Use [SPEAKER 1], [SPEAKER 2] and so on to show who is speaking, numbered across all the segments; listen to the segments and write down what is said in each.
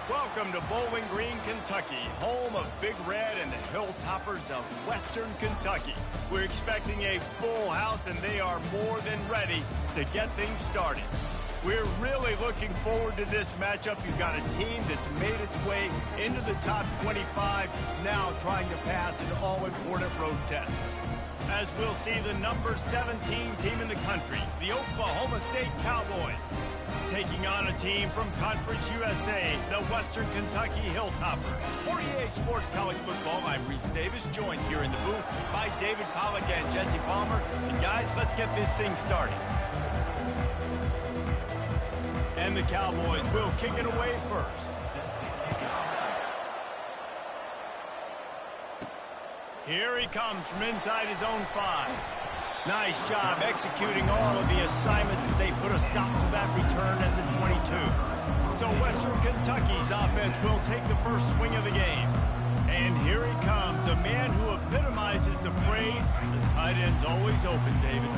[SPEAKER 1] Welcome to Bowling Green, Kentucky, home of Big Red and the Hilltoppers of Western Kentucky. We're expecting a full house, and they are more than ready to get things started. We're really looking forward to this matchup. You've got a team that's made its way into the top 25, now trying to pass an all-important road test. As we'll see the number 17 team in the country, the Oklahoma State Cowboys, taking on a team from Conference USA, the Western Kentucky Hilltoppers. For EA Sports College Football, I'm Reese Davis, joined here in the booth by David Pollack and Jesse Palmer. And guys, let's get this thing started. And the Cowboys will kick it away first. Here he comes from inside his own 5. Nice job executing all of the assignments as they put a stop to that return at the 22. So Western Kentucky's offense will take the first swing of the game. And here he comes, a man who epitomizes the phrase, the tight end's always open, David.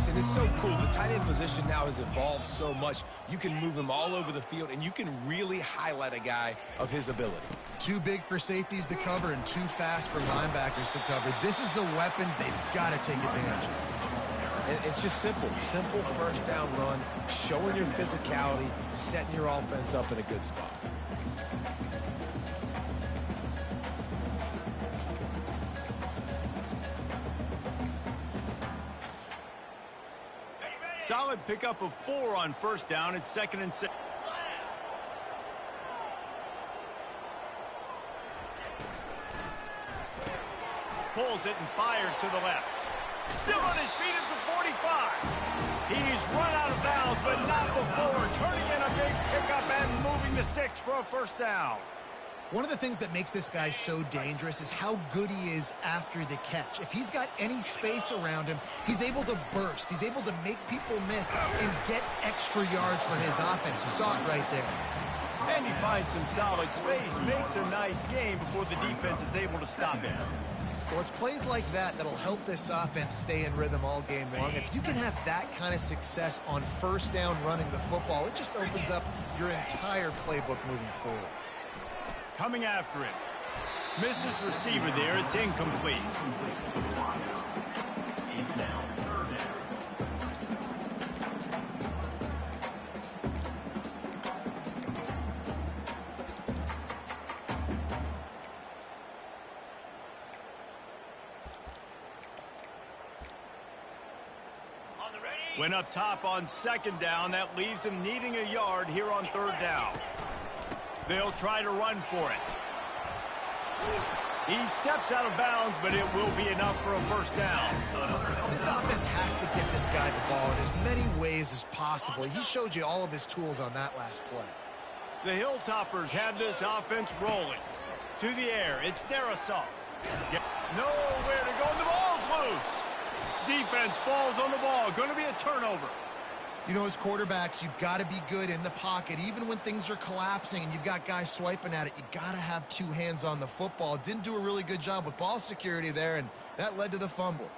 [SPEAKER 2] And it's so cool. The tight end position now has evolved so much. You can move him all over the field, and you can really highlight a guy of his ability.
[SPEAKER 3] Too big for safeties to cover and too fast for linebackers to cover. This is a weapon they've got to take advantage of.
[SPEAKER 2] And it's just simple. Simple first down run, showing your physicality, setting your offense up in a good spot.
[SPEAKER 1] Solid pickup of 4 on first down. It's 2nd and 6. Pulls it and fires to the left. Still on his feet at the 45. He's run out of bounds, but not before turning in a big pickup and moving the sticks for a first down.
[SPEAKER 3] One of the things that makes this guy so dangerous is how good he is after the catch. If he's got any space around him, he's able to burst. He's able to make people miss and get extra yards for his offense. You saw it right there.
[SPEAKER 1] And he finds some solid space, makes a nice game before the defense is able to stop him.
[SPEAKER 3] Well, it's plays like that that'll help this offense stay in rhythm all game long. If you can have that kind of success on first down running the football, it just opens up your entire playbook moving forward.
[SPEAKER 1] Coming after it. Missed his receiver there. It's incomplete. Went up top on 2nd down. That leaves him needing a yard here on 3rd down. They'll try to run for it. He steps out of bounds, but it will be enough for a first down.
[SPEAKER 3] This offense has to get this guy the ball in as many ways as possible. He showed you all of his tools on that last play.
[SPEAKER 1] The Hilltoppers have this offense rolling. To the air, it's their assault. Nowhere to go, and the ball's loose. Defense falls on the ball. Going to be a turnover.
[SPEAKER 3] You know, as quarterbacks, you've got to be good in the pocket. Even when things are collapsing and you've got guys swiping at it, you got to have 2 hands on the football. Didn't do a really good job with ball security there, and that led to the fumble.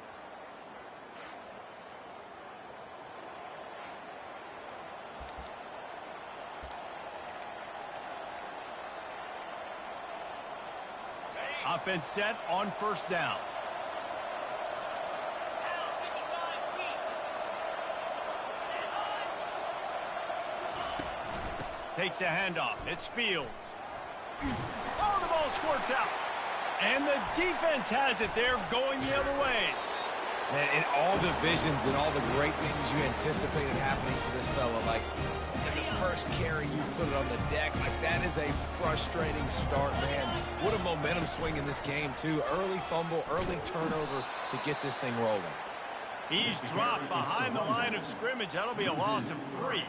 [SPEAKER 1] Offense set on first down. Takes the handoff. It's Fields. Oh, the ball squirts out. And the defense has it there going the other way.
[SPEAKER 2] Man, in all the visions and all the great things you anticipated happening for this fella, like in the first carry you put it on the deck, like that is a frustrating start, man. What a momentum swing in this game, too. Early fumble, early turnover to get this thing rolling.
[SPEAKER 1] He's dropped behind the line of scrimmage. That'll be a loss of 3.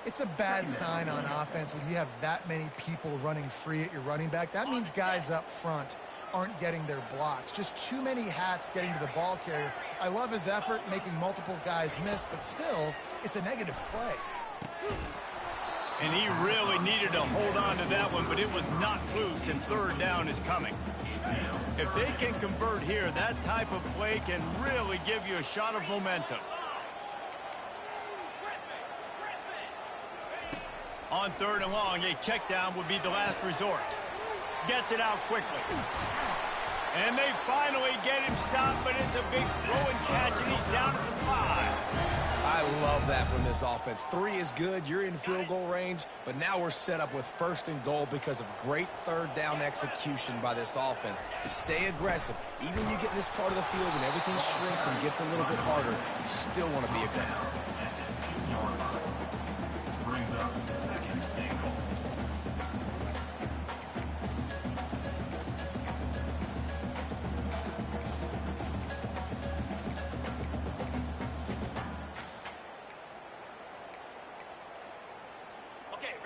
[SPEAKER 3] It's a bad sign on offense when you have that many people running free at your running back. That means guys up front aren't getting their blocks. Just too many hats getting to the ball carrier. I love his effort, making multiple guys miss, but still, it's a negative play.
[SPEAKER 1] And he really needed to hold on to that one, but it was knocked loose, and third down is coming. If they can convert here, that type of play can really give you a shot of momentum. On 3rd and long, a check down would be the last resort. Gets it out quickly. And they finally get him stopped, but it's a big throw and catch, and he's down at the 5.
[SPEAKER 2] I love that from this offense. 3 is good. You're in field goal range, but now we're set up with 1st and goal because of great 3rd down execution by this offense. Stay aggressive. Even when you get in this part of the field and everything shrinks and gets a little bit harder, you still want to be aggressive.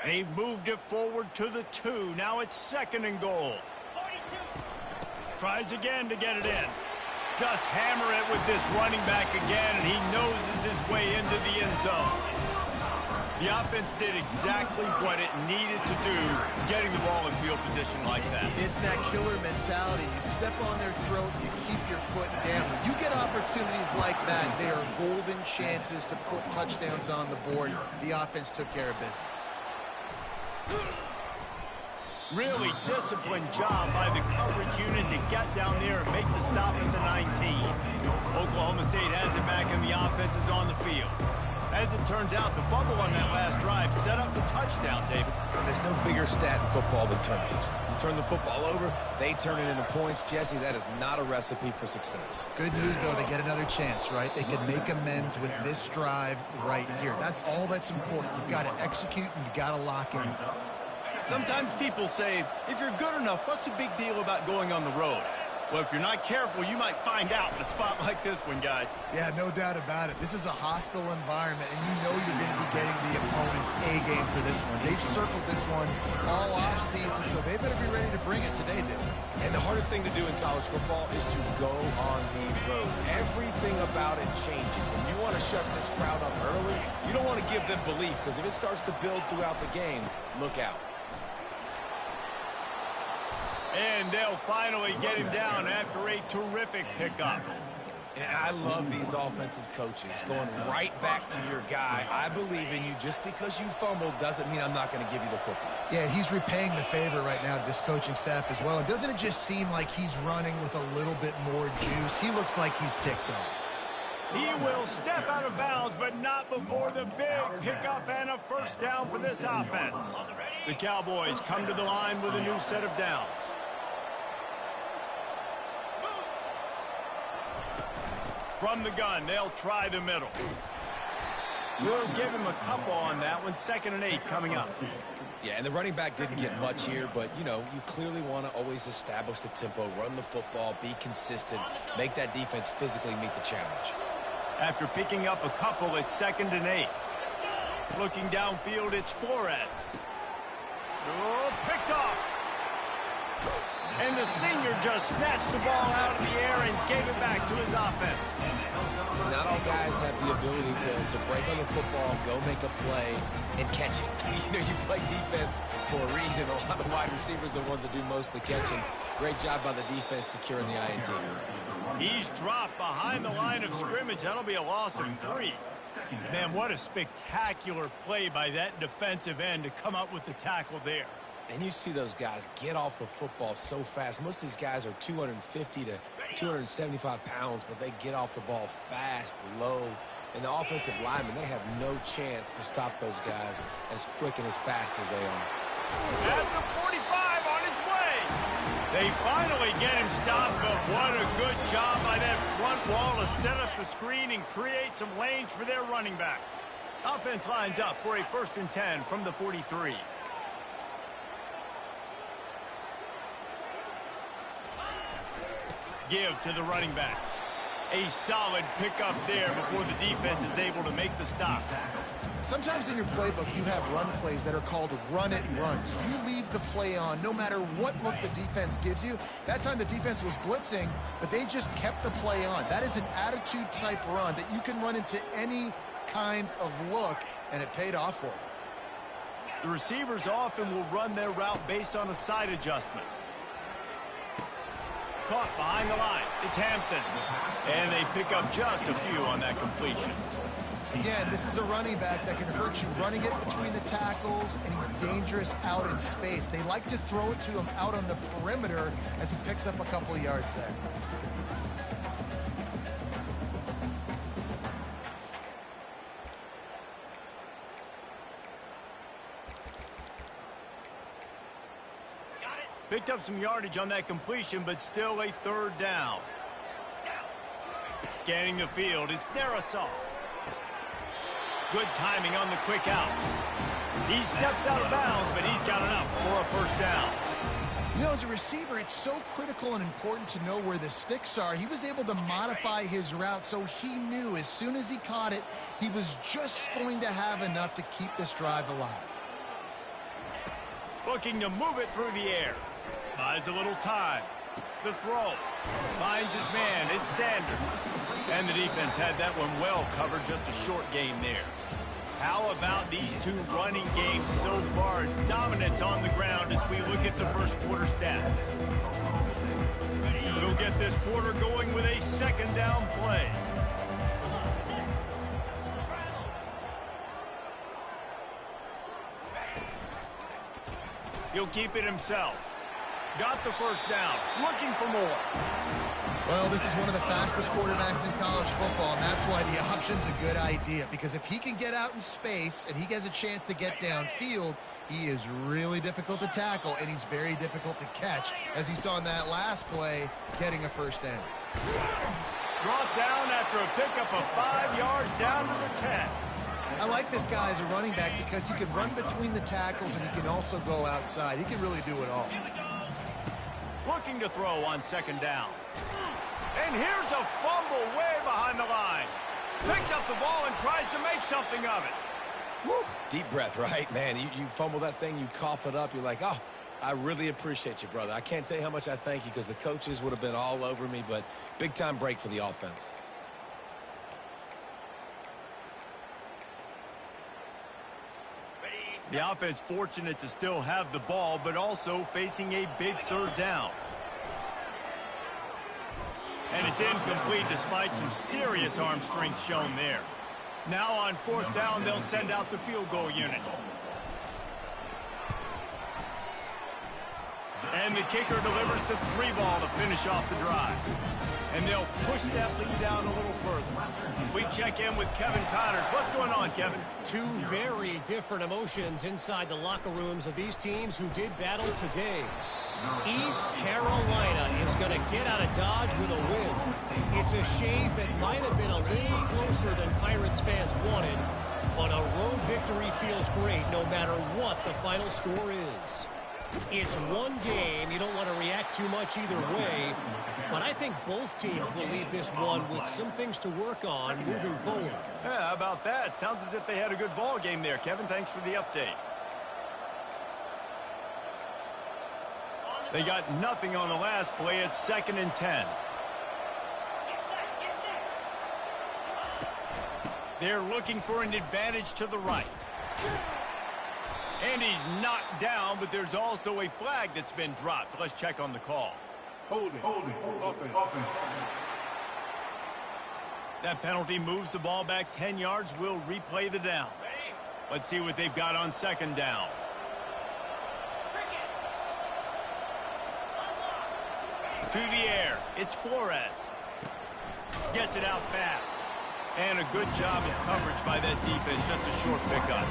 [SPEAKER 1] They've moved it forward to the 2. Now it's 2nd and goal. Tries again to get it in. Just hammer it with this running back again, and he noses his way into the end zone. The offense did exactly what it needed to do, getting the ball in field position like that.
[SPEAKER 3] It's that killer mentality. You step on their throat, you keep your foot down. When you get opportunities like that, they are golden chances to put touchdowns on the board. The offense took care of business.
[SPEAKER 1] Really disciplined job by the coverage unit to get down there and make the stop at the 19. Oklahoma State has it back and the offense is on the field. As it turns out, the fumble on that last drive set up the touchdown, David.
[SPEAKER 2] And there's no bigger stat in football than turnovers. You turn the football over, they turn it into points. Jesse, that is not a recipe for success.
[SPEAKER 3] Good news, though, they get another chance, right? They can make amends with this drive right here. That's all that's important. You've got to execute and you've got to lock in.
[SPEAKER 1] Sometimes people say, if you're good enough, what's the big deal about going on the road? Well, if you're not careful, you might find out in a spot like this one, guys.
[SPEAKER 3] Yeah, no doubt about it. This is a hostile environment, and you know you're going to be getting the opponent's A game for this one. They've circled this one all offseason, so they better be ready to bring it today, Dave.
[SPEAKER 2] And the hardest thing to do in college football is to go on the road. Everything about it changes, and you want to shut this crowd up early. You don't want to give them belief, because if it starts to build throughout the game, look out.
[SPEAKER 1] And they'll finally get him down after a terrific pickup.
[SPEAKER 2] And I love these offensive coaches going right back to your guy. I believe in you. Just because you fumbled doesn't mean I'm not going to give you the football.
[SPEAKER 3] Yeah, he's repaying the favor right now to this coaching staff as well. And doesn't it just seem like he's running with a little bit more juice? He looks like he's ticked off.
[SPEAKER 1] He will step out of bounds, but not before the big pickup and a first down for this offense. The Cowboys come to the line with a new set of downs. From the gun, they'll try the middle. We'll give him a couple on that one. 2nd and 8 coming up.
[SPEAKER 2] Yeah, and the running back didn't get much here, but, you know, you clearly want to always establish the tempo, run the football, be consistent, make that defense physically meet the challenge.
[SPEAKER 1] After picking up a couple, it's 2nd and 8. Looking downfield, it's Flores. Oh, picked off. And the senior just snatched the ball out of the air and gave it back to his offense.
[SPEAKER 2] Not all guys have the ability to break on the football, go make a play, and catch it. You know, you play defense for a reason. A lot of the wide receivers are the ones that do most of the catching. Great job by the defense securing the INT.
[SPEAKER 1] He's dropped behind the line of scrimmage. That'll be a loss of 3. Man, what a spectacular play by that defensive end to come up with the tackle there.
[SPEAKER 2] And you see those guys get off the football so fast. Most of these guys are 250 to 275 pounds, but they get off the ball fast, low, And the offensive linemen, they have no chance to stop those guys as quick and as fast as they are.
[SPEAKER 1] At the 45 on his way. They finally get him stopped, but what a good job by that front wall to set up the screen and create some lanes for their running back. Offense lines up for a 1st and 10 from the 43. Give to the running back. A solid pickup there before the defense is able to make the stop.
[SPEAKER 3] Sometimes in your playbook, you have run plays that are called run-it runs. You leave the play on no matter what look the defense gives you. That time the defense was blitzing, but they just kept the play on. That is an attitude-type run that you can run into any kind of look, and it paid off for them.
[SPEAKER 1] The receivers often will run their route based on a side adjustment. Caught behind the line. It's Hampton. And they pick up just a few on that completion.
[SPEAKER 3] Again, this is a running back that can hurt you running it between the tackles, and he's dangerous out in space. They like to throw it to him out on the perimeter as he picks up a couple of yards there.
[SPEAKER 1] Picked up some yardage on that completion, but still a 3rd down. Scanning the field, it's Darisaw. Good timing on the quick out. He steps out of bounds, but he's got enough for a 1st down.
[SPEAKER 3] You know, as a receiver, it's so critical and important to know where the sticks are. He was able to modify his route, so he knew as soon as he caught it, he was just going to have enough to keep this drive alive.
[SPEAKER 1] Looking to move it through the air. Buys a little time. The throw. Finds his man. It's Sanders. And the defense had that one well covered. Just a short game there. How about these two running games so far? Dominance on the ground as we look at the first quarter stats. We'll get this quarter going with a 2nd down play. He'll keep it himself. Got the 1st down. Looking for more.
[SPEAKER 3] Well, this is one of the fastest quarterbacks in college football, and that's why the option's a good idea. Because if he can get out in space and he has a chance to get downfield, he is really difficult to tackle, and he's very difficult to catch, as you saw in that last play, getting a 1st down.
[SPEAKER 1] Brought down after a pickup of 5 yards down to the 10.
[SPEAKER 3] I like this guy as a running back because he can run between the tackles and he can also go outside. He can really do it all.
[SPEAKER 1] Looking to throw on 2nd down. And here's a fumble way behind the line. Picks up the ball and tries to make something of it.
[SPEAKER 2] Woo. Deep breath, right? Man, you fumble that thing, you cough it up, you're like, oh, I really appreciate you, brother. I can't tell you how much I thank you because the coaches would have been all over me, but big-time break for the offense.
[SPEAKER 1] The offense fortunate to still have the ball, but also facing a big 3rd down. And it's incomplete despite some serious arm strength shown there. Now on 4th down, they'll send out the field goal unit. And the kicker delivers the 3 ball to finish off the drive. And they'll push that lead down a little further. We check in with Kevin Connors. What's going on, Kevin?
[SPEAKER 4] Two very different emotions inside the locker rooms of these teams who did battle today. East Carolina is going to get out of Dodge with a win. It's a shave that might have been a little closer than Pirates fans wanted, but a road victory feels great no matter what the final score is. It's one game. You don't want to react too much either way, but I think both teams will leave this one with some things to work on moving forward.
[SPEAKER 1] Yeah, how about that? Sounds as if they had a good ball game there, Kevin. Thanks for the update. They got nothing on the last play. It's 2nd and 10. They're looking for an advantage to the right. And he's knocked down, but there's also a flag that's been dropped. Let's check on the call.
[SPEAKER 5] Holding, offense.
[SPEAKER 1] That penalty moves the ball back 10 yards. We'll replay the down. Let's see what they've got on 2nd down. To the air. It's Flores. Gets it out fast. And a good job of coverage by that defense, just a short pickup.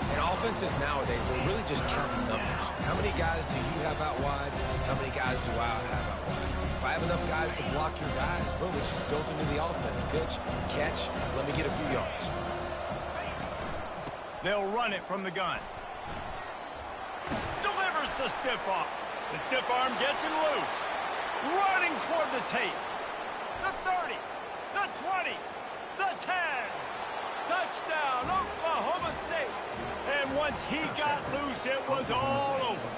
[SPEAKER 2] And offenses nowadays, they're really just counting numbers. How many guys do you have out wide? How many guys do I have out wide? If I have enough guys to block your guys, boom, it's just built into the offense. Pitch, catch, let me get a few yards.
[SPEAKER 1] They'll run it from the gun. Delivers the stiff arm. The stiff arm gets him loose. Running toward the tape. The 30, the 20, the 10. Touchdown, Oklahoma State. And once he got loose, it was all over.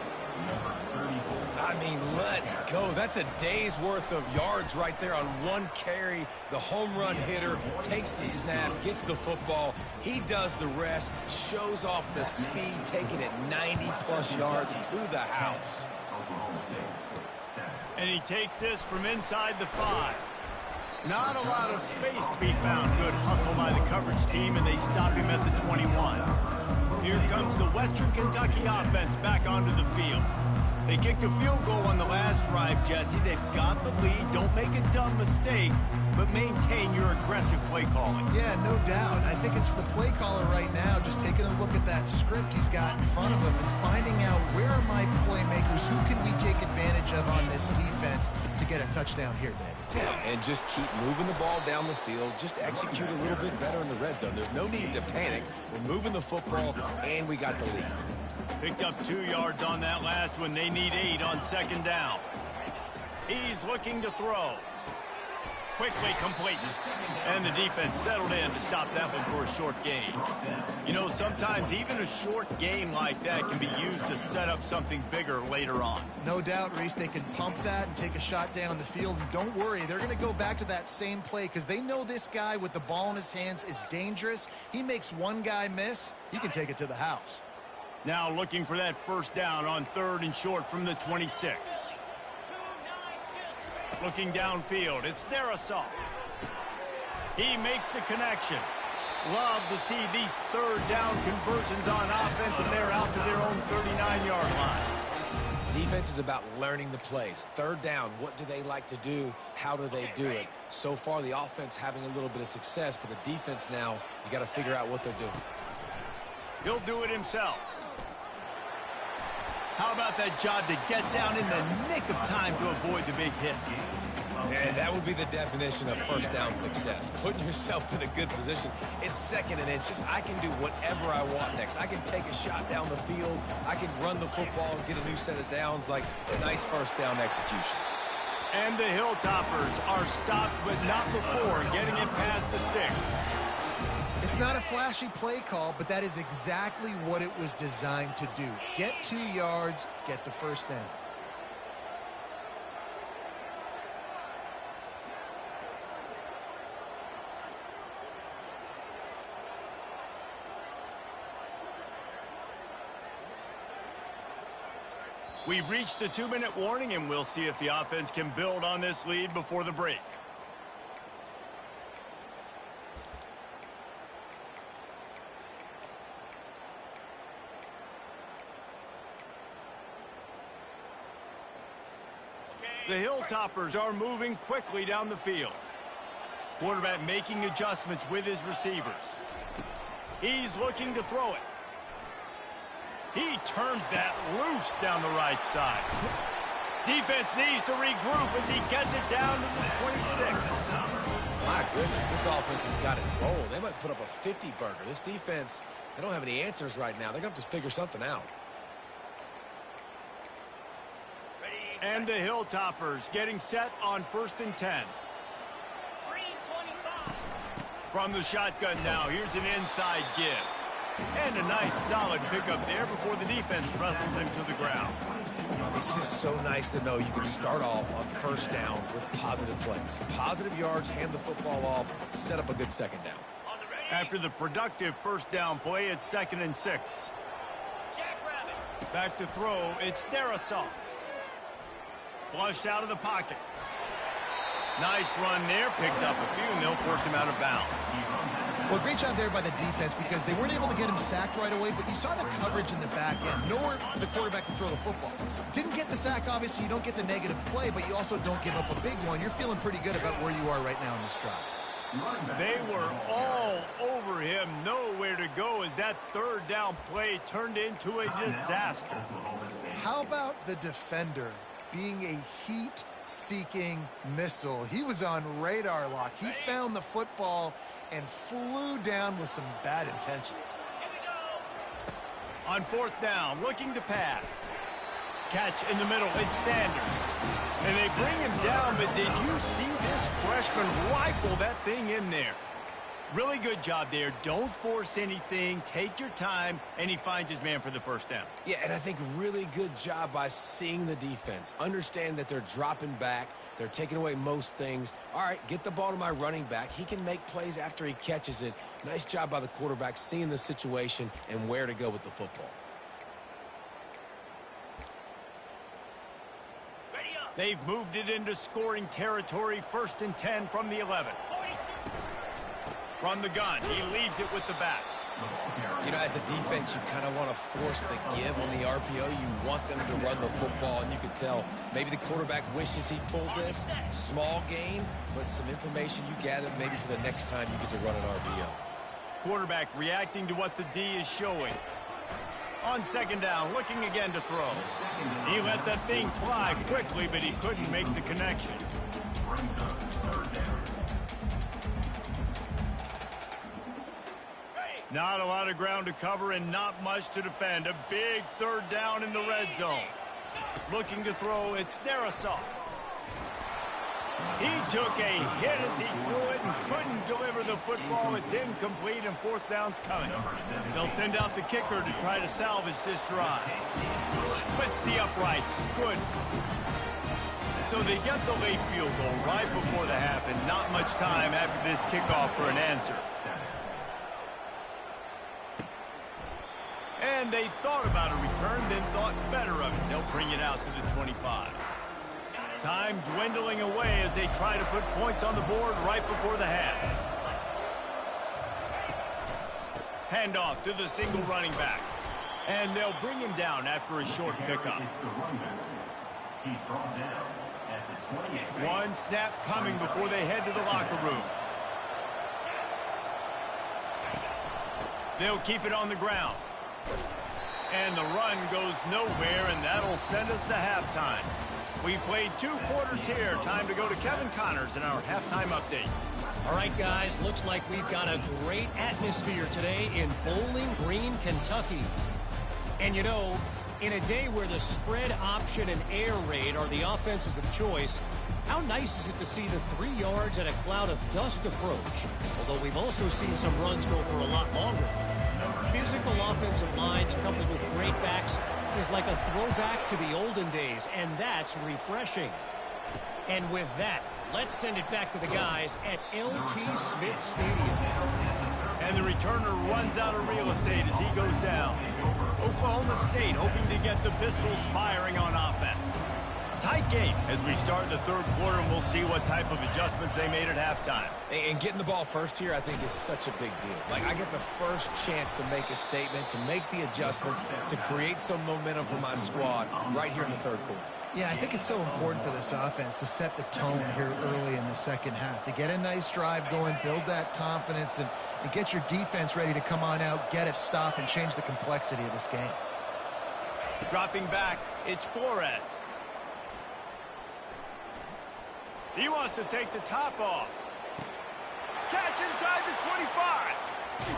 [SPEAKER 2] I mean, let's go. That's a day's worth of yards right there on one carry. The home run hitter takes the snap, gets the football. He does the rest, shows off the speed, taking it 90-plus yards to the house.
[SPEAKER 1] And he takes this from inside the 5. Not a lot of space to be found. Good hustle by the coverage team, and they stop him at the 21. Here comes the Western Kentucky offense back onto the field. They kicked a field goal on the last drive, Jesse. They've got the lead. Don't make a dumb mistake, but maintain your aggressive play calling.
[SPEAKER 3] Yeah, no doubt. I think it's the play caller right now just taking a look at that script he's got in front of him and finding out where are my playmakers, who can we take advantage of on this defense to get a touchdown here, Dave.
[SPEAKER 2] Yeah, and just keep moving the ball down the field. Just execute a little bit better in the red zone. There's no need to panic. We're moving the football, and we got the lead.
[SPEAKER 1] Picked up 2 yards on that last one. They need 8 on second down. He's looking to throw. Quickly complete. And the defense settled in to stop that one for a short gain. You know, sometimes even a short gain like that can be used to set up something bigger later on.
[SPEAKER 3] No doubt, Reese, they can pump that and take a shot down the field. And don't worry, they're going to go back to that same play because they know this guy with the ball in his hands is dangerous. He makes one guy miss, he can take it to the house.
[SPEAKER 1] Now looking for that first down on 3rd and short from the 26. Looking downfield, it's Darisaw. He makes the connection. Love to see these 3rd down conversions on offense, and they're out to their own 39-yard line.
[SPEAKER 2] Defense is about learning the plays. 3rd down, what do they like to do? How do they do it? So far, the offense having a little bit of success, but the defense now, you got to figure out what they're doing.
[SPEAKER 1] He'll do it himself. How about that job to get down in the nick of time to avoid the big hit?
[SPEAKER 2] And that would be the definition of first down success. Putting yourself in a good position. It's 2nd and inches. I can do whatever I want next. I can take a shot down the field. I can run the football and get a new set of downs. Like a nice first down execution.
[SPEAKER 1] And the Hilltoppers are stopped, but not before getting it past the sticks.
[SPEAKER 3] It's not a flashy play call, but that is exactly what it was designed to do. Get 2 yards, get the first down.
[SPEAKER 1] We've reached the 2-minute warning, and we'll see if the offense can build on this lead before the break. The Hilltoppers are moving quickly down the field. Quarterback making adjustments with his receivers. He's looking to throw it. He turns that loose down the right side. Defense needs to regroup as he gets it down to the 26.
[SPEAKER 2] My goodness, this offense has got it rolling. They might put up a 50-burger. This defense, they don't have any answers right now. They're going to have to figure something out.
[SPEAKER 1] And the Hilltoppers getting set on 1st and 10. From the shotgun now, here's an inside give. And a nice solid pickup there before the defense wrestles him to the ground.
[SPEAKER 2] It's just so nice to know you can start off on 1st down with positive plays. Positive yards, hand the football off, set up a good 2nd down.
[SPEAKER 1] After the productive 1st down play, it's 2nd and 6. Back to throw, it's Darisaw. Flushed out of the pocket. Nice run there, picks up a few, and they'll force him out of bounds.
[SPEAKER 3] Well, great job there by the defense because they weren't able to get him sacked right away, but you saw the coverage in the back end. Nowhere for the quarterback to throw the football. Didn't get the sack, obviously. You don't get the negative play, but you also don't give up a big one. You're feeling pretty good about where you are right now in this drive.
[SPEAKER 1] They were all over him, nowhere to go as that third down play turned into a disaster.
[SPEAKER 3] How about the defender being a heat-seeking missile? He was on radar lock. He found the football and flew down with some bad intentions.
[SPEAKER 1] On fourth down, looking to pass. Catch in the middle, it's Sanders. And they bring him down, but did you see this freshman rifle that thing in there? Really good job there. Don't force anything. Take your time, and he finds his man for the first down.
[SPEAKER 2] Yeah, and I think really good job by seeing the defense. Understand that they're dropping back. They're taking away most things. All right, get the ball to my running back. He can make plays after he catches it. Nice job by the quarterback seeing the situation and where to go with the football.
[SPEAKER 1] They've moved it into scoring territory, 1st and 10 from the 11. From the gun, he leaves it with the back.
[SPEAKER 2] You know, as a defense, you kind of want to force the give on the RPO. You want them to run the football, and you can tell maybe the quarterback wishes he pulled this. Small gain, but some information you gather maybe for the next time you get to run an RPO.
[SPEAKER 1] Quarterback reacting to what the D is showing. On second down, looking again to throw. He let that thing fly quickly, but he couldn't make the connection. Not a lot of ground to cover and not much to defend. A big third down in the red zone. Looking to throw, it's Darisaw. He took a hit as he threw it and couldn't deliver the football. It's incomplete and fourth down's coming. They'll send out the kicker to try to salvage this drive. Splits the uprights. Good. So they get the late field goal right before the half and not much time after this kickoff for an answer. And they thought about a return, then thought better of it. They'll bring it out to the 25. Time dwindling away as they try to put points on the board right before the half. Handoff to the single running back. And they'll bring him down after a short pickup. One snap coming before they head to the locker room. They'll keep it on the ground. And the run goes nowhere, and that'll send us to halftime. We've played 2 quarters here. Time to go to Kevin Connors in our halftime update.
[SPEAKER 4] All right, guys, looks like we've got a great atmosphere today in Bowling Green, Kentucky. And, you know, in a day where the spread option and air raid are the offenses of choice, how nice is it to see the 3 yards and a cloud of dust approach? Although we've also seen some runs go for a lot longer. Physical offensive lines coupled with great backs is like a throwback to the olden days, and that's refreshing. And with that, let's send it back to the guys at LT Smith Stadium.
[SPEAKER 1] And the returner runs out of real estate as he goes down. Oklahoma State hoping to get the Pistols firing on offense. Tight game as we start the third quarter, and we'll see what type of adjustments they made at halftime.
[SPEAKER 2] And getting the ball first here, I think, is such a big deal. Like, I get the first chance to make a statement, to make the adjustments, to create some momentum for my squad right here in the third quarter.
[SPEAKER 3] Yeah, I think it's so important for this offense to set the tone here early in the second half, to get a nice drive going, build that confidence, and get your defense ready to come on out, get a stop, and change the complexity of this game.
[SPEAKER 1] Dropping back, it's Flores. He wants to take the top off. Catch inside the 25.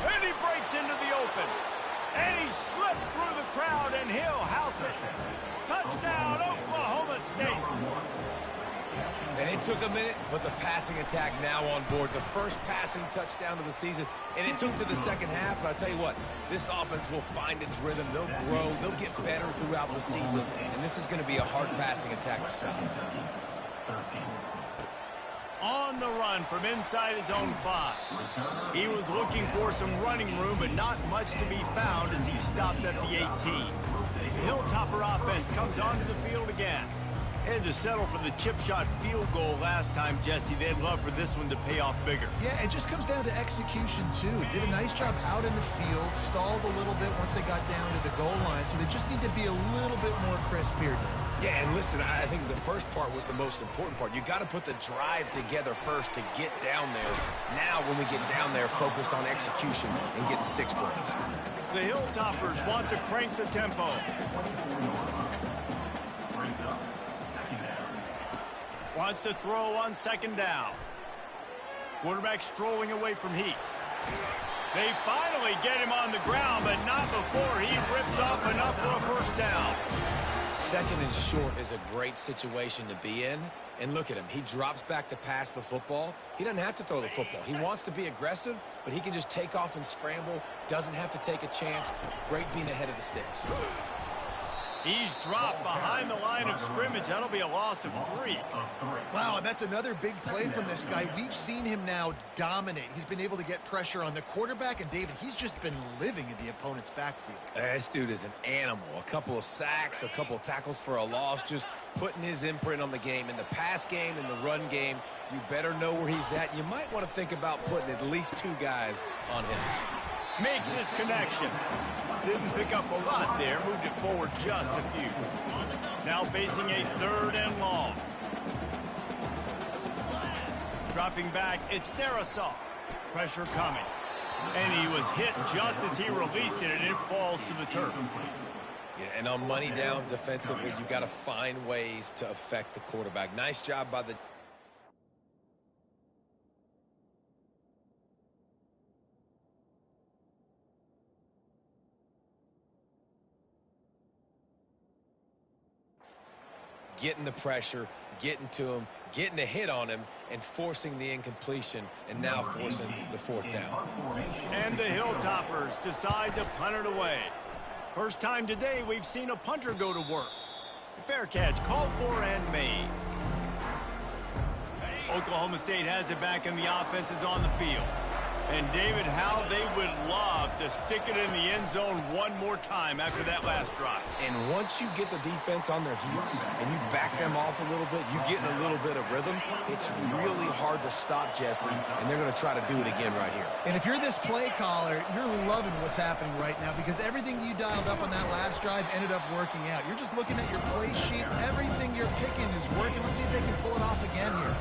[SPEAKER 1] And he breaks into the open. And he slipped through the crowd, and he'll house it. Touchdown, Oklahoma State.
[SPEAKER 2] And it took a minute, but the passing attack now on board. The first passing touchdown of the season. And it took to the second half, but I'll tell you what, this offense will find its rhythm. They'll grow. They'll get better throughout the season. And this is going to be a hard passing attack to stop.
[SPEAKER 1] On the run from inside his own 5. He was looking for some running room, but not much to be found as he stopped at the 18. The Hilltopper offense comes onto the field again. Had to settle for the chip shot field goal last time, Jesse. They'd love for this one to pay off bigger.
[SPEAKER 3] Yeah, it just comes down to execution, too. Did a nice job out in the field, stalled a little bit once they got down to the goal line, so they just need to be a little bit more crisp here.
[SPEAKER 2] Yeah, and listen, I think the first part was the most important part. You got to put the drive together first to get down there. Now, when we get down there, focus on execution and getting 6 points.
[SPEAKER 1] The Hilltoppers want to crank the tempo. Wants to throw on second down. Quarterback strolling away from heat. They finally get him on the ground, but not before he rips off enough for a first down.
[SPEAKER 2] Second and short is a great situation to be in. And look at him. He drops back to pass the football. He doesn't have to throw the football. He wants to be aggressive, but he can just take off and scramble. Doesn't have to take a chance. Great being ahead of the sticks.
[SPEAKER 1] He's dropped behind the line of scrimmage. That'll be a loss of 3.
[SPEAKER 3] Wow, and that's another big play from this guy. We've seen him now dominate. He's been able to get pressure on the quarterback, and David, he's just been living in the opponent's backfield.
[SPEAKER 2] This dude is an animal. A couple of sacks, a couple of tackles for a loss, just putting his imprint on the game. In the pass game, in the run game, you better know where he's at. You might want to think about putting at least 2 guys on him.
[SPEAKER 1] Makes his connection. Didn't pick up a lot there. Moved it forward just a few. Now facing a 3rd and long. Dropping back, it's Darisaw. Pressure coming. And he was hit just as he released it, and it falls to the turf.
[SPEAKER 2] Yeah, and on money down defensively, you got to find ways to affect the quarterback. Nice job by the... getting the pressure, getting to him, getting a hit on him, and forcing the incompletion, and now forcing the 4th down.
[SPEAKER 1] And the Hilltoppers decide to punt it away. First time today we've seen a punter go to work. Fair catch called for and made. Oklahoma State has it back, and the offense is on the field. And, David, how they would love to stick it in the end zone one more time after that last drive.
[SPEAKER 2] And once you get the defense on their heels and you back them off a little bit, you get in a little bit of rhythm, it's really hard to stop Jesse, and they're going to try to do it again right here.
[SPEAKER 3] And if you're this play caller, you're loving what's happening right now because everything you dialed up on that last drive ended up working out. You're just looking at your play sheet. Everything you're picking is working. Let's see if they can pull it off again here.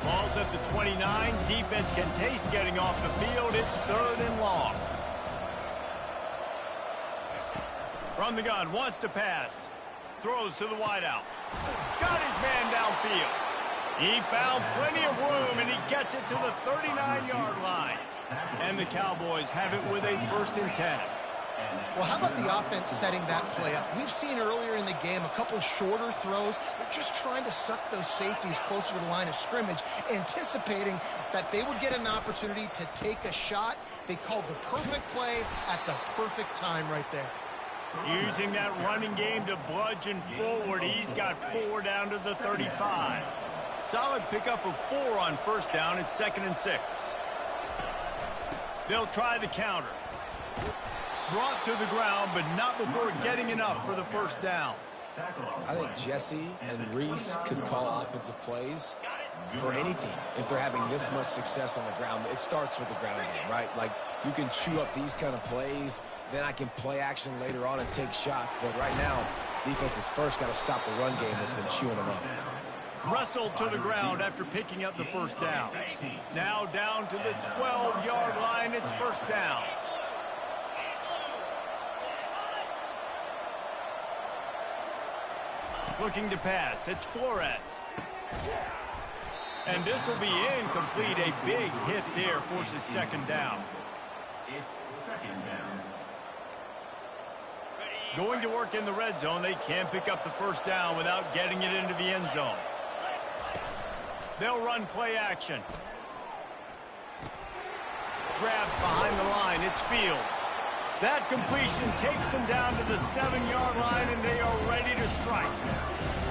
[SPEAKER 1] Ball's at the 29. Defense can taste getting off the field. It's 3rd and long. From the gun, wants to pass. Throws to the wideout. Got his man downfield. He found plenty of room, and he gets it to the 39-yard line. And the Cowboys have it with a 1st and 10.
[SPEAKER 3] Well, how about the offense setting that play up? We've seen earlier in the game a couple shorter throws. They're just trying to suck those safeties closer to the line of scrimmage, anticipating that they would get an opportunity to take a shot. They called the perfect play at the perfect time right there.
[SPEAKER 1] Using that running game to bludgeon forward, he's got 4 down to the 35. Solid pickup of 4 on 1st down. It's 2nd and 6. They'll try the counter. Brought to the ground, but not before getting enough for the 1st down.
[SPEAKER 2] I think Jesse and Reese could call offensive plays for any team if they're having this much success on the ground. It starts with the ground game, right? Like, you can chew up these kind of plays, then I can play action later on and take shots. But right now, defense has first got to stop the run game that's been chewing them up.
[SPEAKER 1] Wrestled to the ground after picking up the 1st down. Now down to the 12-yard line. It's 1st down. Looking to pass. It's Flores. And this will be incomplete. A big hit there forces 2nd down.
[SPEAKER 5] It's 2nd down.
[SPEAKER 1] Going to work in the red zone. They can pick up the 1st down without getting it into the end zone. They'll run play action. Grabbed behind the line. It's Fields. That completion takes them down to the 7-yard line, and they are ready to strike.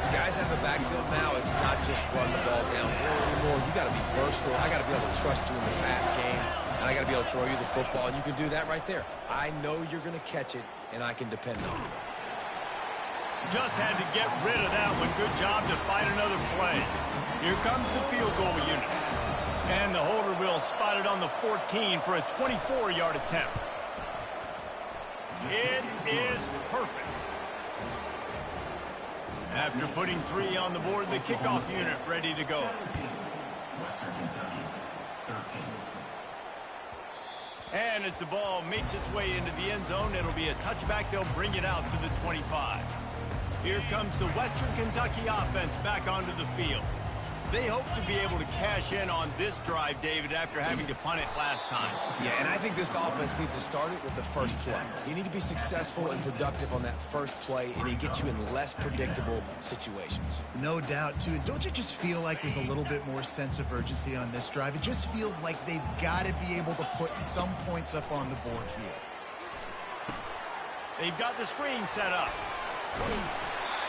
[SPEAKER 2] Guys have the backfield now. It's not just run the ball downhill anymore. You got to be versatile. I got to be able to trust you in the pass game, and I got to be able to throw you the football, and you can do that right there. I know you're going to catch it, and I can depend on you.
[SPEAKER 1] Just had to get rid of that one. Good job to find another play. Here comes the field goal unit. And the holder will spot it on the 14 for a 24-yard attempt. It is perfect. After putting 3 on the board, the kickoff unit ready to go.
[SPEAKER 5] Western Kentucky, 13.
[SPEAKER 1] And as the ball makes its way into the end zone, it'll be a touchback. They'll bring it out to the 25. Here comes the Western Kentucky offense back onto the field. They hope to be able to cash in on this drive, David, after having to punt it last time.
[SPEAKER 2] Yeah, and I think this offense needs to start it with the first play. You need to be successful and productive on that first play, and it gets you in less predictable situations.
[SPEAKER 3] No doubt, too. Don't you just feel like there's a little bit more sense of urgency on this drive? It just feels like they've got to be able to put some points up on the board here.
[SPEAKER 1] They've got the screen set up.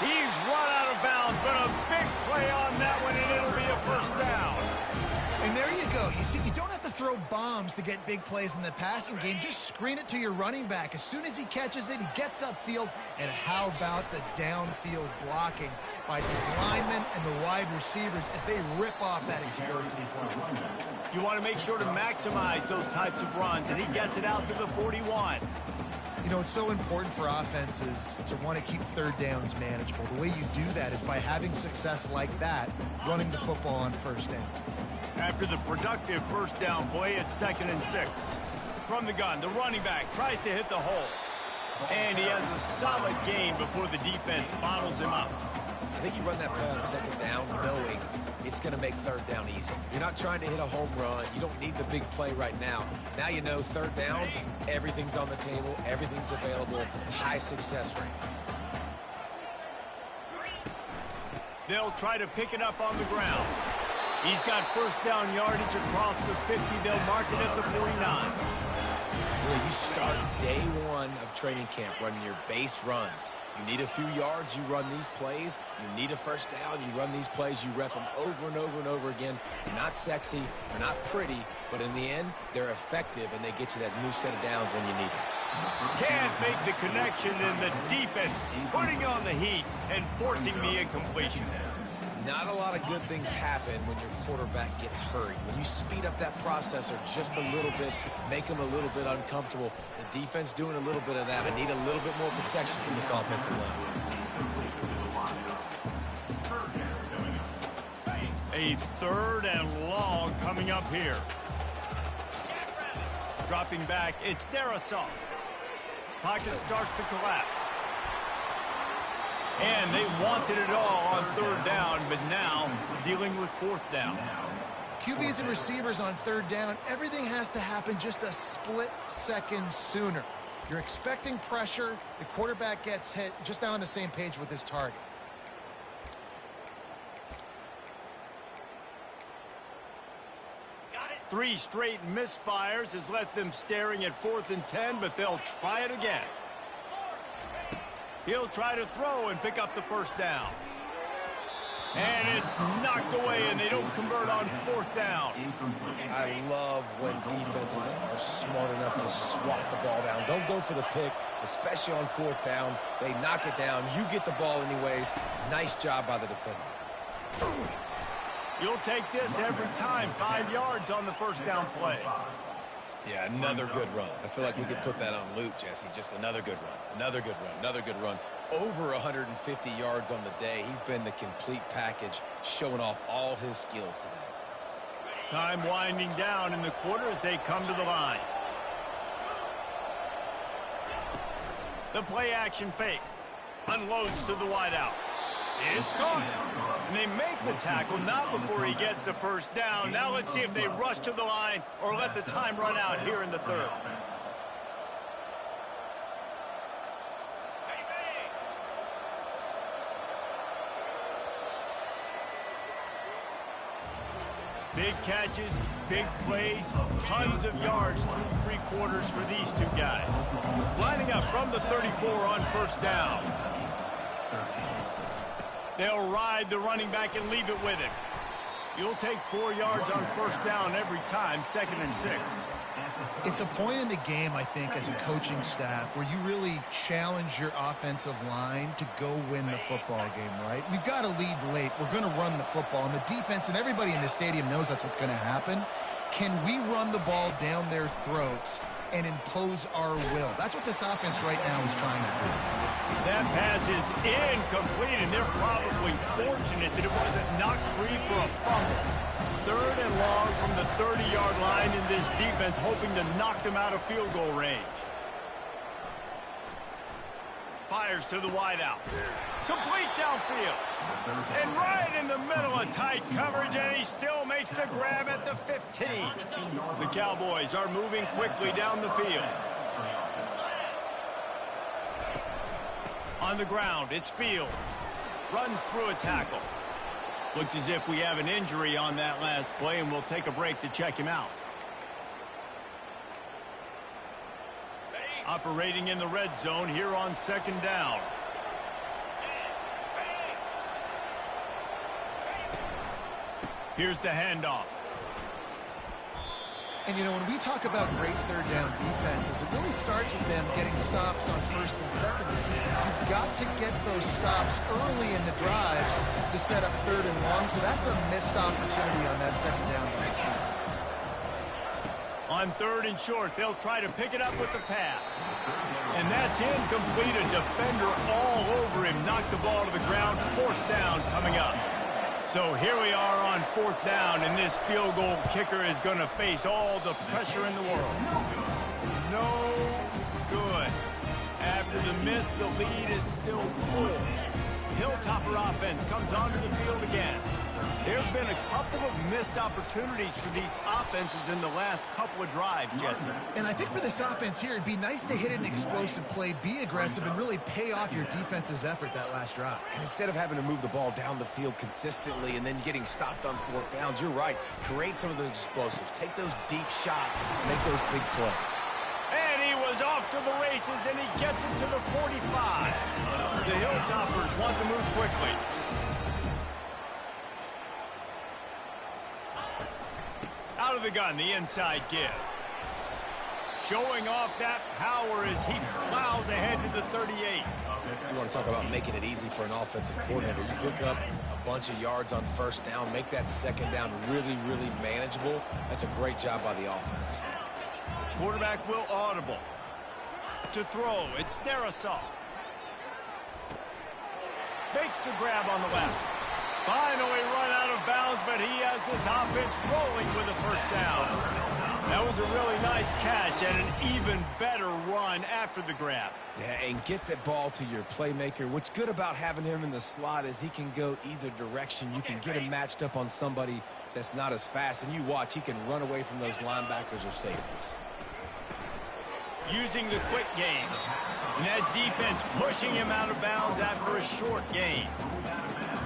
[SPEAKER 1] He's run out of bounds, but a big play on that one, and it'll be a first down.
[SPEAKER 3] And there you go. You see, you don't have to throw bombs to get big plays in the passing game. Just screen it to your running back. As soon as he catches it, he gets upfield. And how about the downfield blocking by these linemen and the wide receivers as they rip off that explosive play.
[SPEAKER 1] You want to make sure to maximize those types of runs, and he gets it out to the 41.
[SPEAKER 3] You know, it's so important for offenses to want to keep third downs manageable. The way you do that is by having success like that, running the football on first down.
[SPEAKER 1] After the productive first down play, it's 2nd and 6. From the gun, the running back tries to hit the hole. And he has a solid gain before the defense bottles him up.
[SPEAKER 2] I think you run that play on 2nd down knowing it's going to make 3rd down easy. You're not trying to hit a home run. You don't need the big play right now. Now you know 3rd down, everything's on the table, everything's available, high success rate.
[SPEAKER 1] They'll try to pick it up on the ground. He's got first down yardage across the 50. They'll mark it at the 49.
[SPEAKER 2] You start day 1 of training camp running your base runs. You need a few yards, you run these plays. You need a first down, you run these plays. You rep them over and over and over again. They're not sexy, they're not pretty, but in the end, they're effective, and they get you that new set of downs when you need them.
[SPEAKER 1] Can't make the connection, and the defense putting on the heat and forcing the incompletion.
[SPEAKER 2] Not a lot of good things happen when your quarterback gets hurried. When you speed up that processor just a little bit, make them a little bit uncomfortable, the defense doing a little bit of that. I need a little bit more protection from this offensive line.
[SPEAKER 1] A 3rd and long coming up here. Dropping back, it's Darrisaw. Pocket starts to collapse. And they wanted it all on 3rd down, but now dealing with 4th down.
[SPEAKER 3] QBs and receivers on 3rd down, everything has to happen just a split second sooner. You're expecting pressure, the quarterback gets hit, just now on the same page with his target.
[SPEAKER 1] Three straight misfires has left them staring at 4th and 10, but they'll try it again. He'll try to throw and pick up the first down. And it's knocked away, and they don't convert on 4th down.
[SPEAKER 2] I love when defenses are smart enough to swat the ball down. Don't go for the pick, especially on 4th down. They knock it down. You get the ball anyways. Nice job by the defender.
[SPEAKER 1] You'll take this every time. 5 yards on the first down play.
[SPEAKER 2] Yeah, another good run. I feel like we could put that on loop, Jesse. Just another good run, another good run, another good run. Over 150 yards on the day. He's been the complete package, showing off all his skills today.
[SPEAKER 1] Time winding down in the quarter as they come to the line. The play action fake. Unloads to the wideout. It's caught. And they make the tackle, not before he gets the first down. Now let's see if they rush to the line or let the time run out here in the 3rd. Big catches, big plays, tons of yards through 3 quarters for these two guys. Lining up from the 34 on first down. They'll ride the running back and leave it with him. You'll take 4 yards on first down every time, 2nd and 6.
[SPEAKER 3] It's a point in the game, I think, as a coaching staff where you really challenge your offensive line to go win the football game, right? We've got to lead late. We're going to run the football. And the defense and everybody in the stadium knows that's what's going to happen. Can we run the ball down their throats and impose our will. That's what this offense right now is trying to do.
[SPEAKER 1] That pass is incomplete, and they're probably fortunate that it wasn't knocked free for a fumble. 3rd and long from the 30-yard line, in this defense hoping to knock them out of field goal range. Fires to the wideout. Complete downfield. And right in the middle of tight coverage, and he still makes the grab at the 15. The Cowboys are moving quickly down the field. On the ground, it's Fields. Runs through a tackle. Looks as if we have an injury on that last play, and we'll take a break to check him out. Operating in the red zone here on 2nd down. Here's the handoff.
[SPEAKER 3] And, you know, when we talk about great 3rd down defenses, it really starts with them getting stops on 1st and 2nd. You've got to get those stops early in the drives to set up 3rd and long, so that's a missed opportunity on that 2nd down by this defense.
[SPEAKER 1] On 3rd and short, they'll try to pick it up with the pass. And that's incomplete. A defender all over him. Knocked the ball to the ground. 4th down coming up. So here we are on 4th down, and this field goal kicker is going to face all the pressure in the world. No good. After the miss, the lead is still full. Hilltopper offense comes onto the field again. There have been a couple of missed opportunities for these offenses in the last couple of drives, Jesse.
[SPEAKER 3] And I think for this offense here, it'd be nice to hit an explosive play, be aggressive, and really pay off your defense's effort that last drive.
[SPEAKER 2] And instead of having to move the ball down the field consistently and then getting stopped on 4th downs, you're right. Create some of those explosives. Take those deep shots. Make those big plays.
[SPEAKER 1] And he was off to the races, and he gets it to the 45. The Hilltoppers want to move quickly. Out of the gun, the inside give. Showing off that power as he plows ahead to the 38.
[SPEAKER 2] You want to talk about making it easy for an offensive coordinator. You pick up a bunch of yards on 1st down, make that 2nd down really, really manageable. That's a great job by the offense.
[SPEAKER 1] Quarterback will audible. To throw, it's Darisaw. Makes the grab on the left. Finally run out of bounds, but he has this offense rolling with a 1st down. That was a really nice catch and an even better run after the grab.
[SPEAKER 2] Yeah, and get that ball to your playmaker. What's good about having him in the slot is he can go either direction. You can get him matched up on somebody that's not as fast, and you watch, he can run away from those linebackers or safeties.
[SPEAKER 1] Using the quick game. And that defense pushing him out of bounds after a short gain.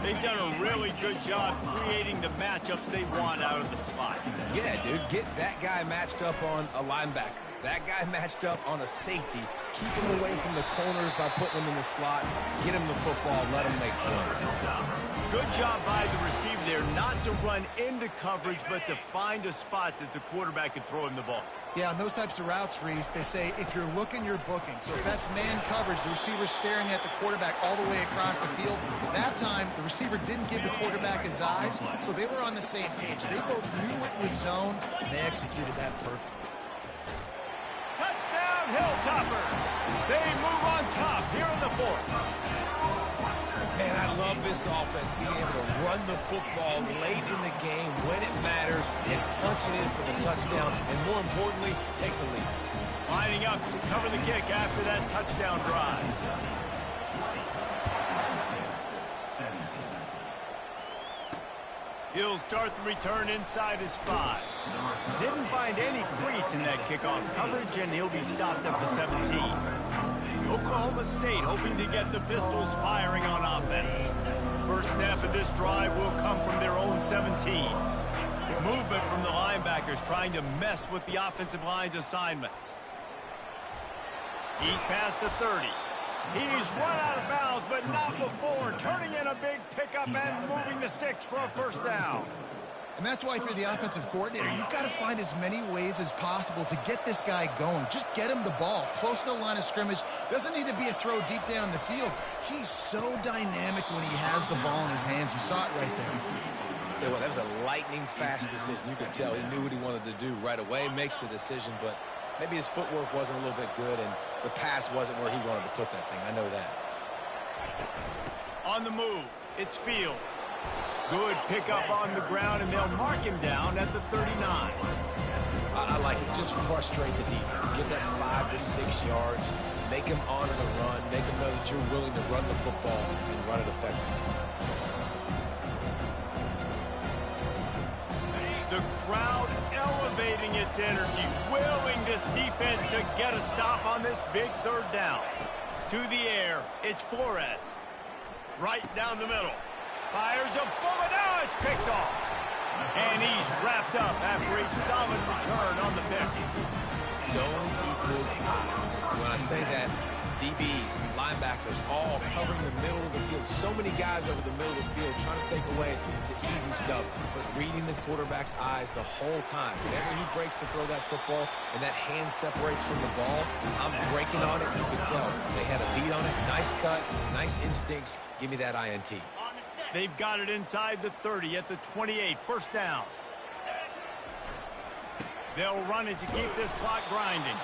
[SPEAKER 1] They've done a really good job creating the matchups they want out of the slot.
[SPEAKER 2] Yeah, dude, get that guy matched up on a linebacker. That guy matched up on a safety. Keep him away from the corners by putting him in the slot. Get him the football. Let him make plays.
[SPEAKER 1] Good job by the receiver there not to run into coverage, but to find a spot that the quarterback could throw him the ball.
[SPEAKER 3] Yeah, on those types of routes, Reese, they say if you're looking, you're booking. So if that's man coverage, the receiver's staring at the quarterback all the way across the field. That time, the receiver didn't give the quarterback his eyes, so they were on the same page. They both knew it was zone, and they executed that perfectly.
[SPEAKER 1] Touchdown, Hilltoppers! They move on top here in the 4th.
[SPEAKER 2] Man, I love this offense, being able to run the football late in the game when it matters and punch it in for the touchdown, and more importantly, take the lead.
[SPEAKER 1] Lining up to cover the kick after that touchdown drive. He'll start the return inside his 5. Didn't find any crease in that kickoff coverage, and he'll be stopped at the 17. Oklahoma State hoping to get the Pistols firing on offense. First snap of this drive will come from their own 17. Movement from the linebackers trying to mess with the offensive line's assignments. He's past the 30. He's run out of bounds, but not before turning in a big pickup and moving the sticks for a 1st down.
[SPEAKER 3] And that's why for the offensive coordinator, you've got to find as many ways as possible to get this guy going. Just get him the ball close to the line of scrimmage. Doesn't need to be a throw deep down the field. He's so dynamic when he has the ball in his hands. You saw it right there.
[SPEAKER 2] Tell you what, that was a lightning fast decision. You could tell he knew what he wanted to do right away, makes the decision, but Maybe his footwork wasn't a little bit good, and the pass wasn't where he wanted to put that thing. I know that.
[SPEAKER 1] On the move, it's Fields. Good pickup on the ground, and they'll mark him down at the 39.
[SPEAKER 2] I like it. Just frustrate the defense. Give that 5 to 6 yards. Make them honor the run. Make them know that you're willing to run the football and run it effectively.
[SPEAKER 1] The crowd elevating its energy, willing this defense to get a stop on this big third down. To the air, it's Flores. Right down the middle. Fires a bullet. Now it's picked off. And he's wrapped up after a solid return on the pick.
[SPEAKER 2] Zone equals eyes. When I say that, DBs, linebackers, all covering the middle of the field. So many guys over the middle of the field trying to take away the easy stuff, but reading the quarterback's eyes the whole time. Whenever he breaks to throw that football and that hand separates from the ball, I'm breaking on it. You can tell they had a beat on it. Nice cut, nice instincts. Give me that INT.
[SPEAKER 1] They've got it inside the 30 at the 28. First down. They'll run it to keep this clock grinding.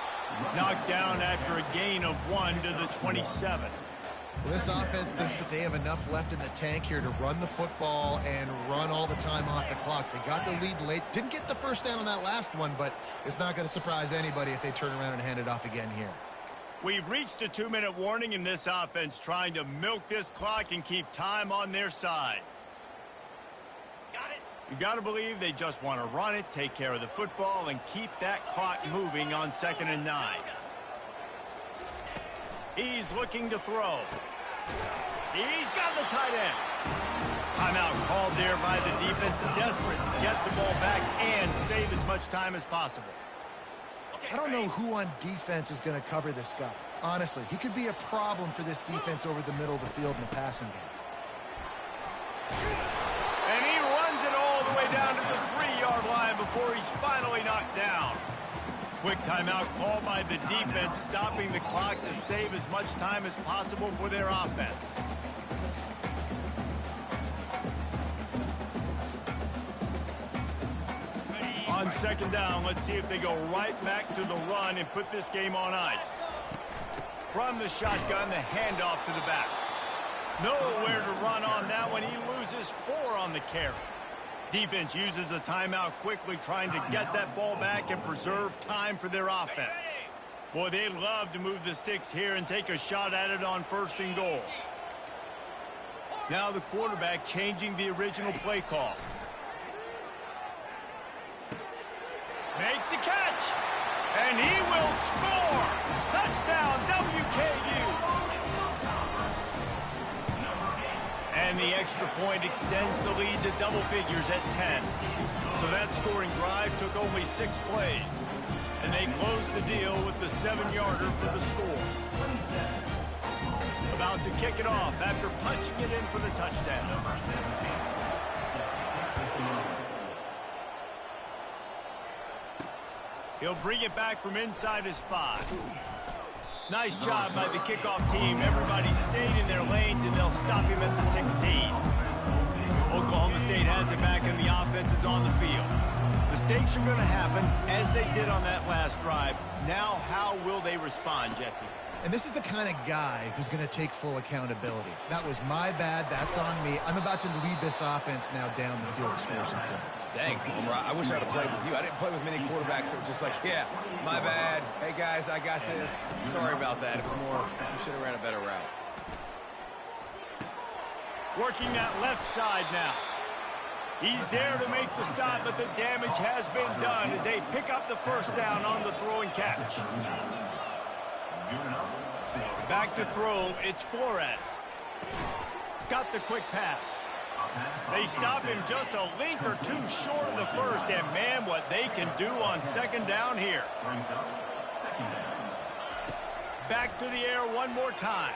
[SPEAKER 1] Knocked down after a gain of 1 to the 27.
[SPEAKER 3] Well, this offense thinks that they have enough left in the tank here to run the football and run all the time off the clock. They got the lead late. Didn't get the first down on that last one, but it's not going to surprise anybody if they turn around and hand it off again here.
[SPEAKER 1] We've reached a 2-minute warning in this offense, trying to milk this clock and keep time on their side. You got to believe they just want to run it, take care of the football, and keep that clock moving on 2nd and 9. He's looking to throw. He's got the tight end. Timeout called there by the defense, desperate to get the ball back and save as much time as possible.
[SPEAKER 3] I don't know who on defense is going to cover this guy. Honestly, he could be a problem for this defense over the middle of the field in the passing game.
[SPEAKER 1] And he runs it all the way down to the 3-yard line before he's finally knocked down. Quick timeout called by the defense, stopping the clock to save as much time as possible for their offense. On 2nd down, let's see if they go right back to the run and put this game on ice. From the shotgun, the handoff to the back. Nowhere to run on that one. He loses 4 on the carry. Defense uses a timeout quickly, trying to get that ball back and preserve time for their offense. Boy, they'd love to move the sticks here and take a shot at it on 1st and goal. Now the quarterback changing the original play call. Makes the catch, and he will score. Touchdown, WKU. And the extra point extends the lead to double figures at 10. So that scoring drive took only 6 plays. And they closed the deal with the 7-yarder for the score. About to kick it off after punching it in for the touchdown. He'll bring it back from inside his 5. Nice job by the kickoff team. Everybody stayed in their lanes, and they'll stop him at the 16. Oklahoma State has it back, and the offense is on the field. Mistakes are going to happen, as they did on that last drive. Now, how will they respond, Jesse?
[SPEAKER 3] And this is the kind of guy who's going to take full accountability. That was my bad. That's on me. I'm about to lead this offense now down the field to score some points.
[SPEAKER 2] Dang, Homer, I wish I'd have played with you. I didn't play with many quarterbacks that were just like, yeah, my bad. Hey, guys, I got this. Sorry about that. It was more, we should have ran a better route.
[SPEAKER 1] Working that left side now. He's there to make the stop, but the damage has been done as they pick up the first down on the throw and catch. Back to throw, it's Flores. Got the quick pass. They stop him just a link or 2 short of the first, and man, what they can do on 2nd down here. Back to the air one more time.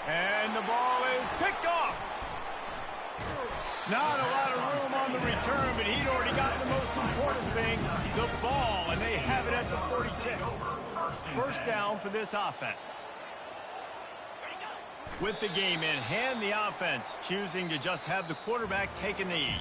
[SPEAKER 1] And the ball is picked off. Not a lot of room on the return, but he'd already gotten the most important thing, the ball, and they have it at the 46. First down for this offense. With the game in hand, the offense choosing to just have the quarterback take a knee.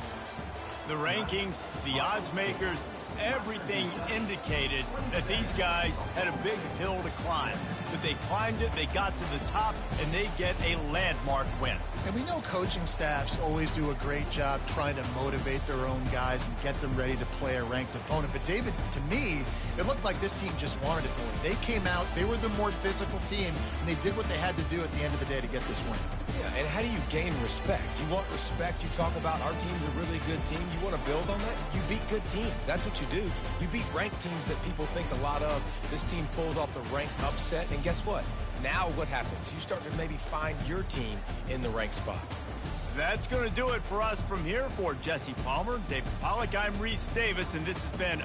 [SPEAKER 1] The rankings, the odds makers, Everything indicated that these guys had a big hill to climb. But they climbed it, they got to the top, and they get a landmark win.
[SPEAKER 3] And we know coaching staffs always do a great job trying to motivate their own guys and get them ready to play a ranked opponent. But David, to me, it looked like this team just wanted it more. They came out, they were the more physical team, and they did what they had to do at the end of the day to get this win.
[SPEAKER 2] Yeah, and how do you gain respect? You want respect, you talk about our team's a really good team. You want to build on that? You beat good teams. That's what you do. You beat ranked teams that people think a lot of. This team pulls off the ranked upset, and guess what? Now what happens? You start to maybe find your team in the ranked spot.
[SPEAKER 1] That's going to do it for us from here. For Jesse Palmer, David Pollack, I'm Reese Davis, and this has been